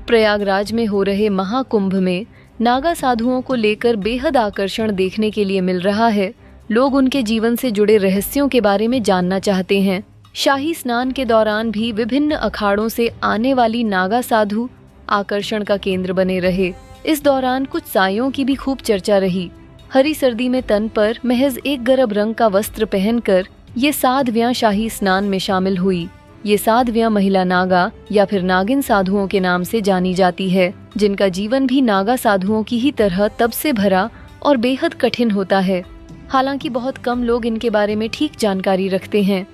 प्रयागराज में हो रहे महाकुंभ में नागा साधुओं को लेकर बेहद आकर्षण देखने के लिए मिल रहा है। लोग उनके जीवन से जुड़े रहस्यों के बारे में जानना चाहते हैं। शाही स्नान के दौरान भी विभिन्न अखाड़ों से आने वाली नागा साधु आकर्षण का केंद्र बने रहे। इस दौरान कुछ सायों की भी खूब चर्चा रही। हरी सर्दी में तन पर महज एक गरब रंग का वस्त्र पहनकर ये साध्वियां शाही स्नान में शामिल हुई। ये साध्वियां महिला नागा या फिर नागिन साधुओं के नाम से जानी जाती है, जिनका जीवन भी नागा साधुओं की ही तरह तप से भरा और बेहद कठिन होता है। हालांकि बहुत कम लोग इनके बारे में ठीक जानकारी रखते हैं।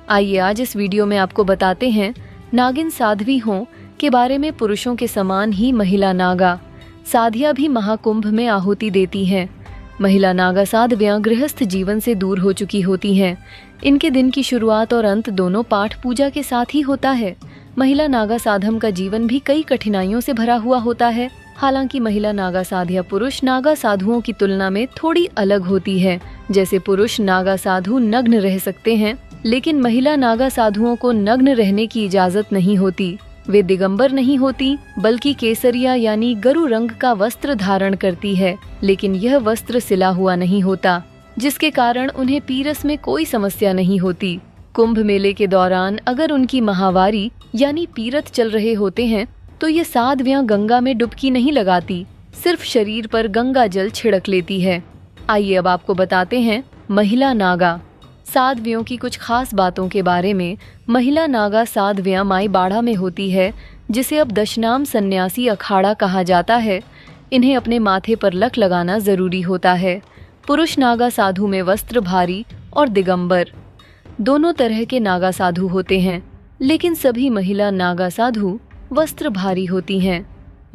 आइए आज इस वीडियो में आपको बताते हैं नागिन साध्वी हों के बारे में। पुरुषों के समान ही महिला नागा साधिया भी महाकुंभ में आहुति देती हैं। महिला नागा साध्वियां गृहस्थ जीवन से दूर हो चुकी होती हैं। इनके दिन की शुरुआत और अंत दोनों पाठ पूजा के साथ ही होता है। महिला नागा साधम का जीवन भी कई कठिनाइयों से भरा हुआ होता है। हालांकि महिला नागा साधिया पुरुष नागा साधुओं की तुलना में थोड़ी अलग होती है। जैसे पुरुष नागा साधु नग्न रह सकते हैं, लेकिन महिला नागा साधुओं को नग्न रहने की इजाजत नहीं होती। वे दिगंबर नहीं होती, बल्कि केसरिया यानी गरु रंग का वस्त्र धारण करती है, लेकिन यह वस्त्र सिला हुआ नहीं होता, जिसके कारण उन्हें पीरस में कोई समस्या नहीं होती। कुंभ मेले के दौरान अगर उनकी माहवारी यानी पीरत चल रहे होते हैं तो ये साध्वियां गंगा में डुबकी नहीं लगाती, सिर्फ शरीर पर गंगा जल छिड़क लेती है। आइए अब आपको बताते हैं महिला नागा साध्वियों की कुछ खास बातों के बारे में। महिला नागा साध्वियां माई बाड़ा में होती है, जिसे अब दशनाम सन्यासी अखाड़ा कहा जाता है। इन्हें अपने माथे पर लक लगाना जरूरी होता है। पुरुष नागा साधु में वस्त्र भारी और दिगंबर दोनों तरह के नागा साधु होते हैं, लेकिन सभी महिला नागा साधु वस्त्र भारी होती हैं।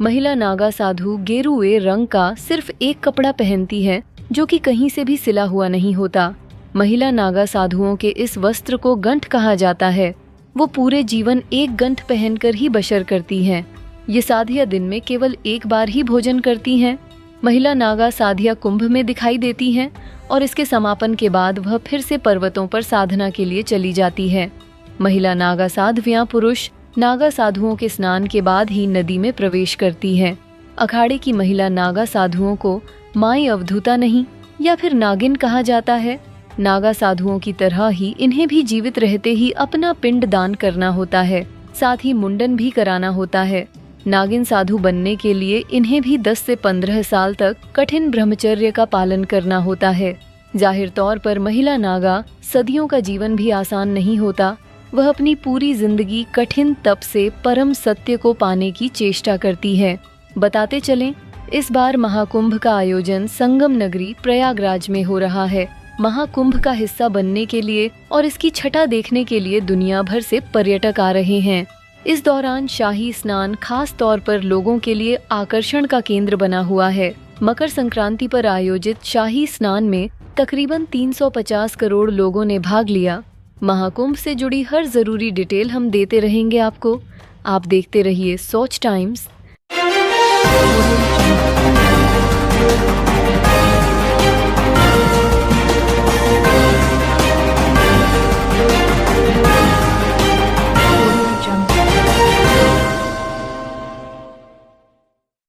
महिला नागा साधु गेरुए रंग का सिर्फ एक कपड़ा पहनती है, जो कि कहीं से भी सिला हुआ नहीं होता। महिला नागा साधुओं के इस वस्त्र को गंठ कहा जाता है। वो पूरे जीवन एक गंठ पहनकर ही बशर करती हैं। ये साधिया दिन में केवल एक बार ही भोजन करती हैं। महिला नागा साधिया कुंभ में दिखाई देती हैं और इसके समापन के बाद वह फिर से पर्वतों पर साधना के लिए चली जाती है। महिला नागा साध्वियां पुरुष नागा साधुओं के स्नान के बाद ही नदी में प्रवेश करती हैं। अखाड़े की महिला नागा साधुओं को माई अवधूता नहीं या फिर नागिन कहा जाता है। नागा साधुओं की तरह ही इन्हें भी जीवित रहते ही अपना पिंड दान करना होता है, साथ ही मुंडन भी कराना होता है। नागिन साधु बनने के लिए इन्हें भी 10 से 15 साल तक कठिन ब्रह्मचर्य का पालन करना होता है। जाहिर तौर पर महिला नागा सदियों का जीवन भी आसान नहीं होता। वह अपनी पूरी जिंदगी कठिन तप से परम सत्य को पाने की चेष्टा करती है। बताते चलें, इस बार महाकुंभ का आयोजन संगम नगरी प्रयागराज में हो रहा है। महाकुंभ का हिस्सा बनने के लिए और इसकी छटा देखने के लिए दुनिया भर से पर्यटक आ रहे हैं। इस दौरान शाही स्नान खास तौर पर लोगों के लिए आकर्षण का केंद्र बना हुआ है। मकर संक्रांति पर आयोजित शाही स्नान में तकरीबन 350 करोड़ लोगों ने भाग लिया। महाकुंभ से जुड़ी हर जरूरी डिटेल हम देते रहेंगे आपको। आप देखते रहिए सोच टाइम्स।